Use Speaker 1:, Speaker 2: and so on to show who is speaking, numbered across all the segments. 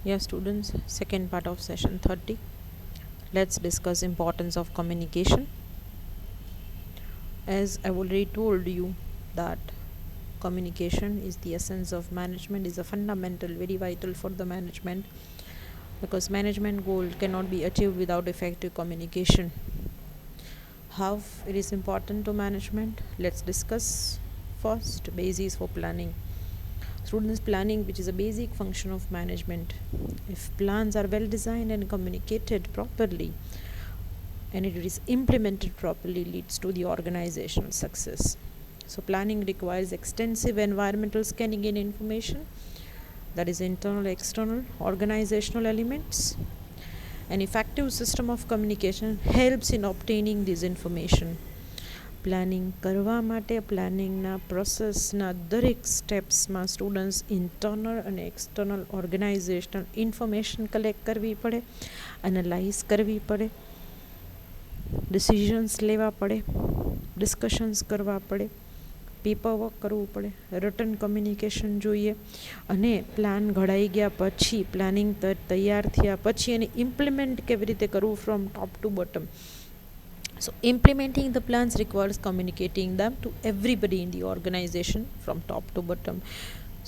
Speaker 1: Yeah, students, second part of session 30. Let's discuss importance of communication. As I already told you that communication is the essence of management, is a fundamental, very vital for the management, because management goal cannot be achieved without effective communication. How it is important to management? Let's discuss first basis for planning. Students, planning, which is a basic function of management. If plans are well designed and communicated properly and it is implemented properly, leads to the organizational success. So planning requires extensive environmental scanning and information, that is internal, external, organizational elements. An effective system of communication helps in obtaining this information. Planning કરવા માટે પ્લાનિંગના પ્રોસેસના દરેક સ્ટેપ્સમાં students internal અને external organisational information collect કરવી પડે, analyse કરવી પડે, decisions લેવા પડે, ડિસ્કશન્સ કરવા પડે, પેપર વર્ક કરવું પડે, રિટન કમ્યુનિકેશન જોઈએ, અને પ્લાન ઘડાઈ ગયા પછી, પ્લાનિંગ તૈયાર થયા પછી એને ઇમ્પ્લિમેન્ટ કેવી રીતે કરવું from top two bottom. So implementing the plans requires communicating them to everybody in the organization from top to bottom.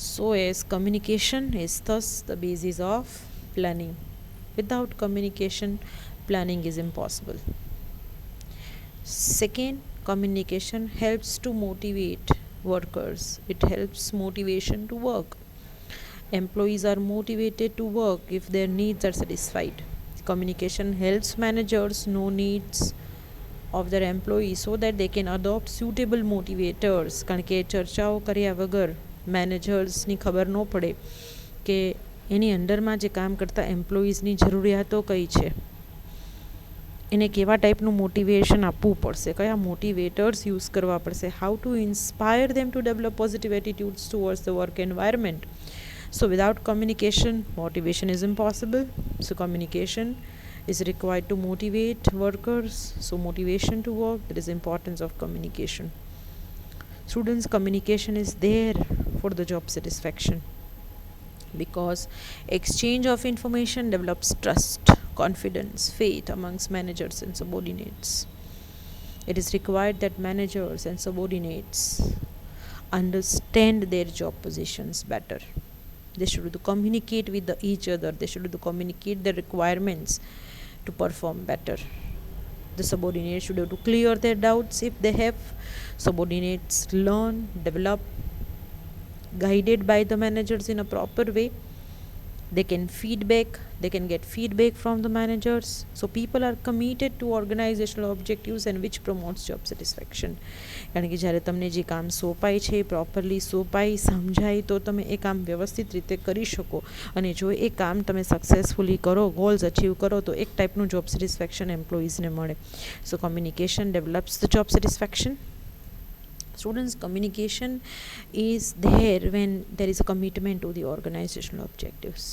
Speaker 1: So as communication is thus the basis of planning. Without communication, planning is impossible. Second, communication helps to motivate workers. It helps motivation to work. Employees are motivated to work if their needs are satisfied. Communication helps managers know needs of their employees so that they can adopt suitable motivators. કારણ કે ચર્ચાઓ કર્યા વગર મેનેજર્સની ખબર ન પડે કે એની અંડરમાં જે કામ કરતા એમ્પ્લોઈઝની જરૂરિયાતો કઈ છે, એને કેવા ટાઈપનું મોટિવેશન આપવું પડશે, કયા મોટિવેટર્સ યુઝ કરવા પડશે, how to inspire them to develop positive એટીટ્યુડ્સ towards the work environment. So without communication, motivation is impossible. So communication is required to motivate workers. So motivation to work, there is importance of communication. Students, communication is there for the job satisfaction, because exchange of information develops trust, confidence, faith amongst managers and subordinates. It is required that managers and subordinates understand their job positions better. They should communicate with each other. They should communicate their requirements to perform better. The subordinates should have to clear their doubts if they have. Subordinates learn, develop, guided by the managers in a proper way. They can get feedback from the managers. So people are committed to organizational objectives and which promotes job satisfaction. કારણ કે જ્યારે તમને જે કામ સોંપાય છે એ properly સોંપાય, સમજાય, તો તમે એ કામ વ્યવસ્થિત રીતે કરી શકો. અને જો એ કામ તમે સક્સેસફુલી કરો, ગોલ્સ અચીવ કરો, તો એક ટાઈપનું જોબ સેટિસ્ફેક્શન એમ્પ્લોઈઝને મળે. So communication develops the job satisfaction. Students, communication is there when there is a commitment to the organizational objectives.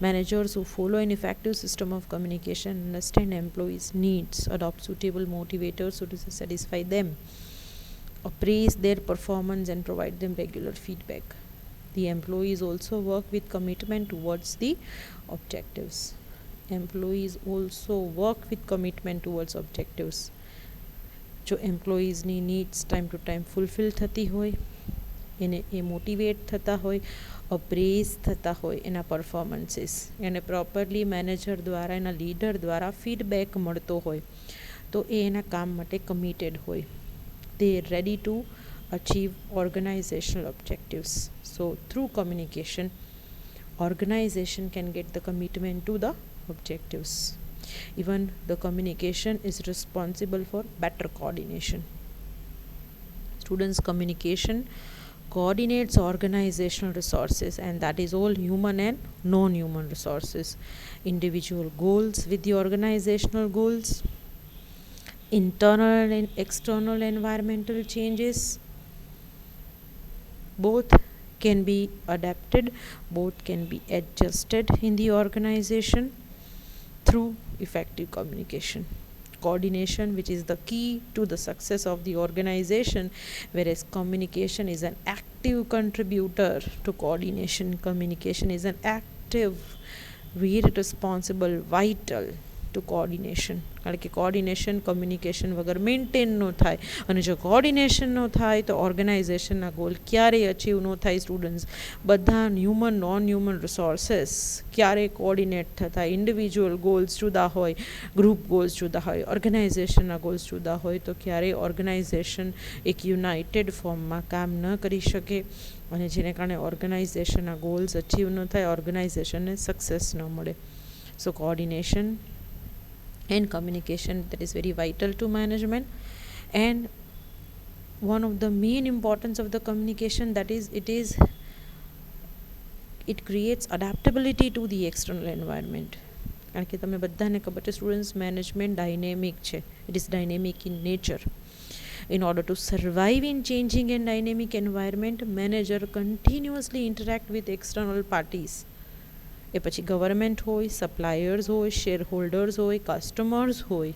Speaker 1: Managers who follow an effective system of communication understand employees' needs, adopt suitable motivators to satisfy them, appraise their performance and provide them regular feedback. The employees also work with commitment towards the objectives. Employees also work with commitment towards objectives. જો એમ્પ્લોઈઝની needs time to time fulfil થતી હોય, એને એ motivate થતા હોય, અપ્રેઝ થતા હોય એના પરફોર્મન્સીસ, એને પ્રોપરલી મેનેજર દ્વારા, એના લીડર દ્વારા ફીડબેક મળતો હોય, તો એ એના કામ માટે કમિટેડ હોય. they are ready to achieve organizational objectives. So through communication, organization can get the commitment to the objectives. Even the communication is responsible for better coordination. Students, communication coordinates organizational resources, and that is all human and non-human resources. Individual goals with the organizational goals, internal and external environmental changes, both can be adapted, both can be adjusted in the organization through effective communication. Coordination, which is the key to the success of the organization, whereas communication is an active contributor to coordination. Communication is an effective, very responsible, vital to coordination. કારણ કે coordination communication વગર maintain ન થાય, અને જો coordination ન થાય તો ઓર્ગેનાઇઝેશનના ગોલ ક્યારેય અચીવ ન થાય. સ્ટુડન્ટ્સ, બધા હ્યુમન નોન હ્યુમન રિસોર્સિસ ક્યારેય કોર્ડિનેટ થતા, ઇન્ડિવિજ્યુઅલ ગોલ્સ જુદા હોય, ગ્રુપ ગોલ્સ જુદા હોય, ઓર્ગેનાઇઝેશનના ગોલ્સ જુદા હોય, તો ક્યારેય ઓર્ગેનાઇઝેશન એક યુનાઇટેડ ફોર્મમાં કામ ન કરી શકે, અને જેને કારણે ઓર્ગેનાઇઝેશનના ગોલ્સ અચીવ ન થાય, ઓર્ગેનાઇઝેશનને સક્સેસ ન મળે. સો coordination and communication, that is very vital to management. And one of the main importance of the communication, that is it creates adaptability to the external environment. કારણ કે તમે બધાને ખબર છે સ્ટુડન્ટ્સ, મેનેજમેન્ટ ડાયનેમિક છે. It is dynamic in nature. In order to survive in changing and dynamic environment, manager continuously interact with external parties. એ પછી government હોય, suppliers હોય, શેર હોલ્ડર્સ હોય, કસ્ટમર્સ હોય,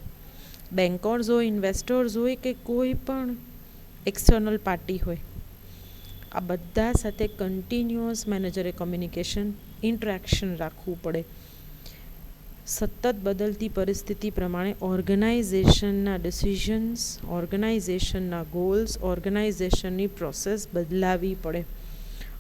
Speaker 1: બેન્કર્સ હોય, ઇન્વેસ્ટર્સ હોય, કે કોઈ પણ એક્સટર્નલ પાર્ટી હોય, આ બધા સાથે કન્ટિન્યુઅસ મેનેજરે કમ્યુનિકેશન ઇન્ટરેક્શન રાખવું પડે. સતત બદલતી પરિસ્થિતિ પ્રમાણે ઓર્ગેનાઇઝેશનના ડિસિઝન્સ, ઓર્ગેનાઇઝેશનના ગોલ્સ, ઓર્ગેનાઇઝેશનની પ્રોસેસ બદલાવી પડે,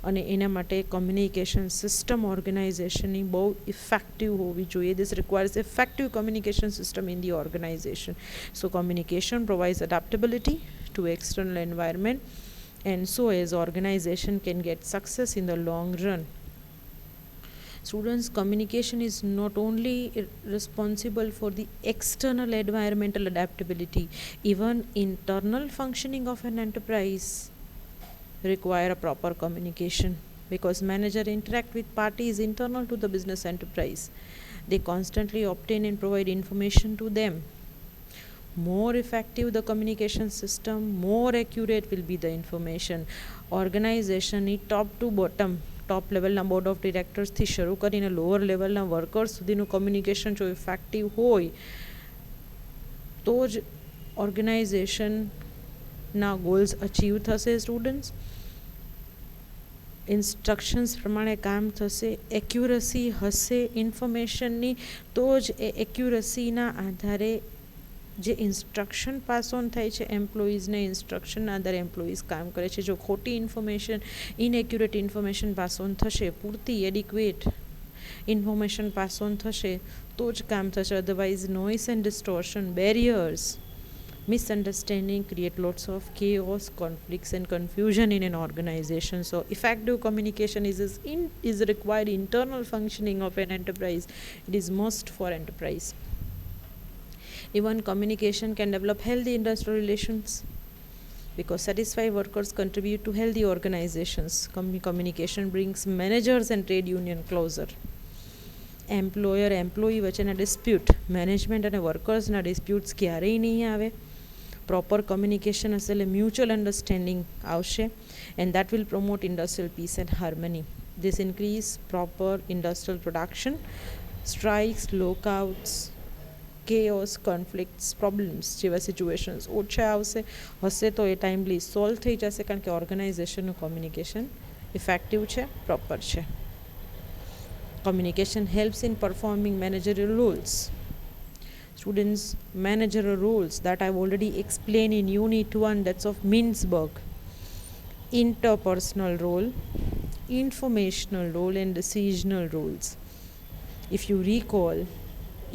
Speaker 1: અને એના માટે કમ્યુનિકેશન સિસ્ટમ ઓર્ગેનાઇઝેશનની બહુ ઇફેક્ટિવ હોવી જોઈએ. This requires effective communication system in the organisation. So communication provides adaptability to external environment, and so as organisation can get success in the long run. Students, communication is not only responsible for the external environmental adaptability, even internal functioning of an enterprise require a proper communication, because manager interact with parties internal to the business enterprise. They constantly obtain and provide information to them. More effective the communication system, more accurate will be the information. Organization ની top to bottom, ટોપ લેવલના board of ડિરેક્ટર્સથી શરૂ કરીને lower લેવલના workers સુધીનું communication જો effective હોય તો જ ઓર્ગેનાઇઝેશનના ગોલ્સ અચીવ થશે. સ્ટુડન્ટ્સ, ઇન્સ્ટ્રક્શન્સ પ્રમાણે કામ થશે, એક્યુરસી હશે ઇન્ફોર્મેશનની, તો જ એ એક્યુરસીના આધારે જે ઇન્સ્ટ્રક્શન પાસ ઓન થાય છે એમ્પ્લોઈઝને, ઇન્સ્ટ્રક્શનના આધારે એમ્પ્લોઈઝ કામ કરે છે. જો ખોટી ઇન્ફોર્મેશન, ઇનએક્યુરેટ ઇન્ફોર્મેશન પાસ ઓન થશે, પૂરતી એડિક્વેટ ઇન્ફોર્મેશન પાસ ઓન થશે તો જ કામ થશે. Otherwise noise and distortion, barriers, misunderstanding create lots of chaos, conflicts and confusion in an organization. So effective communication is required internal functioning of an enterprise. It is must for enterprise. Even communication can develop healthy industrial relations, because satisfied workers contribute to healthy organizations. Communication brings managers and trade union closer. Employer employee વચ્ચેના dispute, management અને વર્કર્સના disputes ક્યારેય નહીં આવે. Proper communication હશે એટલે mutual understanding આવશે, and that will promote industrial peace and harmony. This increase proper industrial production. Strikes, lockouts, chaos, conflicts, problems જેવા situations ઓછા આવશે. હશે તો એ ટાઈમલી સોલ્વ થઈ જશે, કારણ કે ઓર્ગેનાઇઝેશનનું કોમ્યુનિકેશન ઇફેક્ટિવ છે, પ્રોપર છે. Communication helps in performing managerial roles. Students, managerial roles that I've already explained in Unit 1, that's of Mintzberg. Interpersonal role, informational role and decisional roles. If you recall,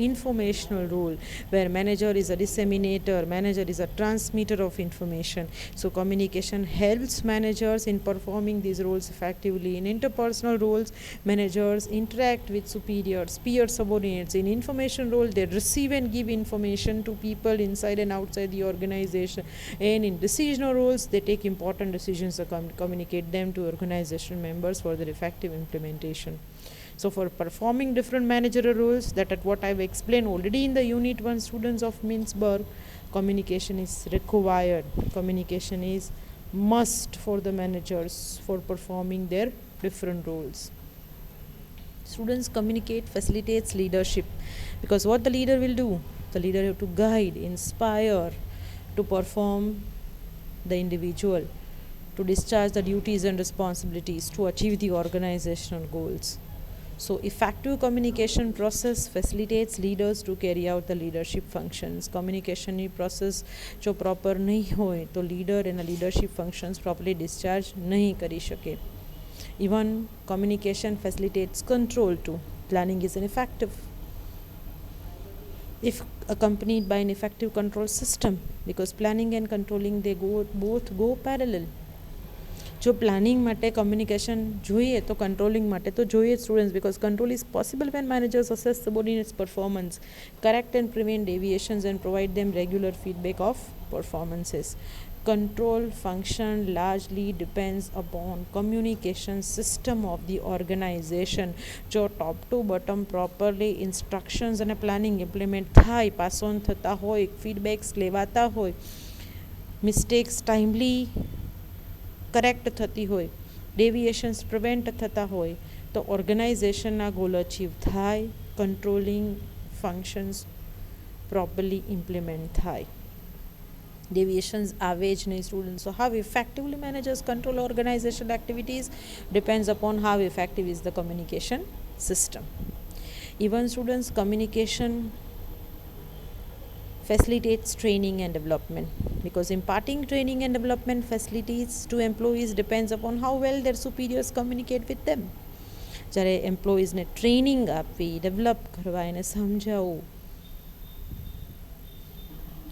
Speaker 1: informational role, where manager is a disseminator, manager is a transmitter of information. So communication helps managers in performing these roles effectively. In interpersonal roles, managers interact with superiors, peer subordinates. In information role, they receive and give information to people inside and outside the organization. And in decisional roles, they take important decisions and communicate them to organization members for their effective implementation. So for performing different managerial roles, that at what I've explained already in the Unit 1, students of Mintzberg, communication is required. Communication is must for the managers for performing their different roles. Students, communicate facilitates leadership, because what the leader will do, the leader have to guide, inspire, to perform the individual, to discharge the duties and responsibilities, to achieve the organizational goals. So effective communication process facilitates leaders to carry out the leadership functions. Communication process જો proper નહીં હોય તો leader એના leadership functions properly discharge નહીં કરી શકે. Even communication facilitates control too. Planning is ineffective if accompanied by an effective control system, because planning and controlling they both go parallel. જો planning માટે કમ્યુનિકેશન જોઈએ તો કંટ્રોલિંગ માટે તો જોઈએ students, because control is possible when managers assess subordinates performance, correct and prevent deviations and provide them regular feedback of performances. Control function largely depends upon communication system of the organization. જો top to bottom properly instructions અને planning implement થાય, pass on થતા હોય, feedbacks લેવાતા હોય, mistakes timely correct થતી હોય, deviations prevent થતા હોય, તો ઓર્ગેનાઇઝેશનના ગોલ અચીવ થાય, કંટ્રોલિંગ ફંક્શન્સ પ્રોપરલી ઇમ્પ્લિમેન્ટ થાય. Deviations આવે જ નહીં students. So how effectively managers control organizational activities depends upon how effective is the communication system. Even students, communication facilitates training and development, because imparting training and development facilities to employees depends upon how well their superiors communicate with them. જ્યારે એમ્પ્લોઈઝને training આપવી, develop કરવા, એને સમજાવવું,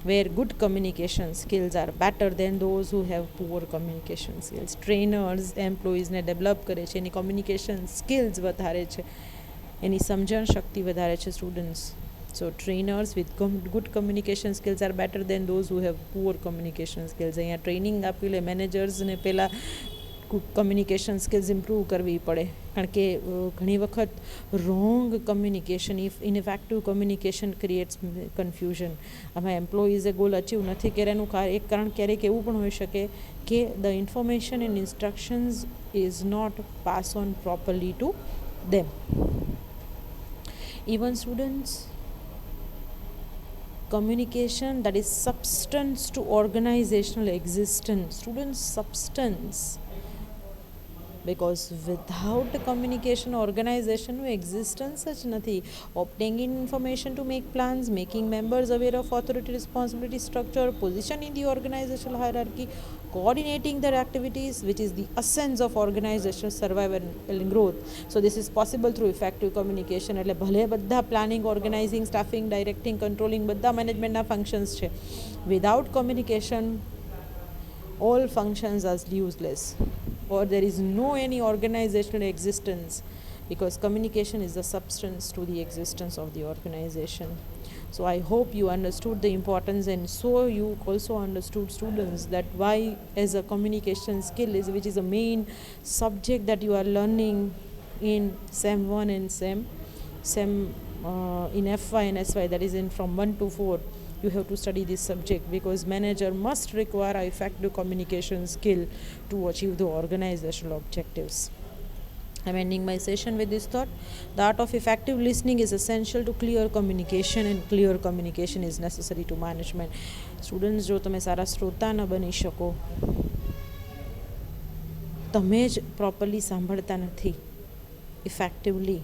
Speaker 1: where good communication skills are better than those who have poor communication skills. Trainers એમ્પ્લોઈઝને develop કરે છે, એની communication skills વધારે છે, એની સમજણ શક્તિ વધારે છે students. So trainers with good communication skills are better than those who have poor communication skills. અહીંયા training આપી લે મેનેજર્સને, પહેલાં કમ્યુનિકેશન સ્કિલ્સ ઇમ્પ્રૂવ કરવી પડે, કારણ કે ઘણી વખત wrong communication, ineffective communication creates confusion. આમાં એમ્પ્લોઈઝે ગોલ અચીવ નથી કર્યા એનું એક કારણ ક્યારેક એવું પણ હોઈ શકે કે the information and instructions is not pass on properly to them. Even students, communication that is substance to organizational existence. Students, substance, because without communication organizationનું existence જ નથી. Obtaining information to make plans, making members aware of authority, responsibility, structure, position in the organizational hierarchy, coordinating their activities, which is the essence of organizational survival and growth. So this is possible through effective communication. એટલે ભલે બધા planning, organising, staffing, ડાયરેક્ટિંગ, controlling બધા મેનેજમેન્ટના functions છે. Without communication all functions are useless, or there is no any organizational existence, because communication is the substance to the existence of the organization. So I hope you understood the importance, and so you also understood, students, that why as a communication skill is, which is a main subject that you are learning in SEM 1 and SEM in FY and SY, that is in from 1 to 4. You have to study this subject, because manager must require an effective communication skill to achieve the organizational objectives. I'm ending my session with this thought. The art of effective listening is essential to clear communication, and clear communication is necessary to management. Students, જો તમે સારા શ્રોતા ન બની શકો, તમે જ properly સાંભળતા નથી ઇફેક્ટિવલી,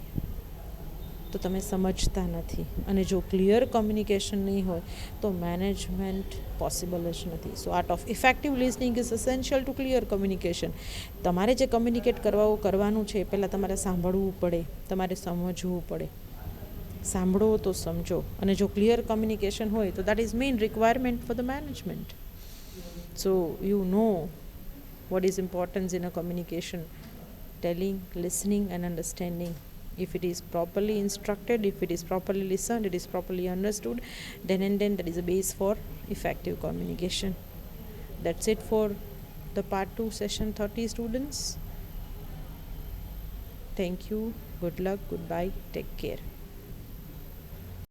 Speaker 1: તો તમે સમજતા નથી, અને જો ક્લિયર કમ્યુનિકેશન નહીં હોય તો મેનેજમેન્ટ પોસિબલ જ નથી. So art of effective listening is essential to clear communication. તમારે જે કમ્યુનિકેટ કરવાનું છે એ પહેલાં તમારે સાંભળવું પડે, તમારે સમજવું પડે. સાંભળો તો સમજો, અને જો ક્લિયર કમ્યુનિકેશન હોય તો that is main requirement for the management. So you know what is importance in a communication: telling, listening and understanding. If it is properly instructed, if it is properly listened, it is properly understood, then that is a base for effective communication. That's it for the part 2 session 30, students. Thank you, good luck, goodbye, take care.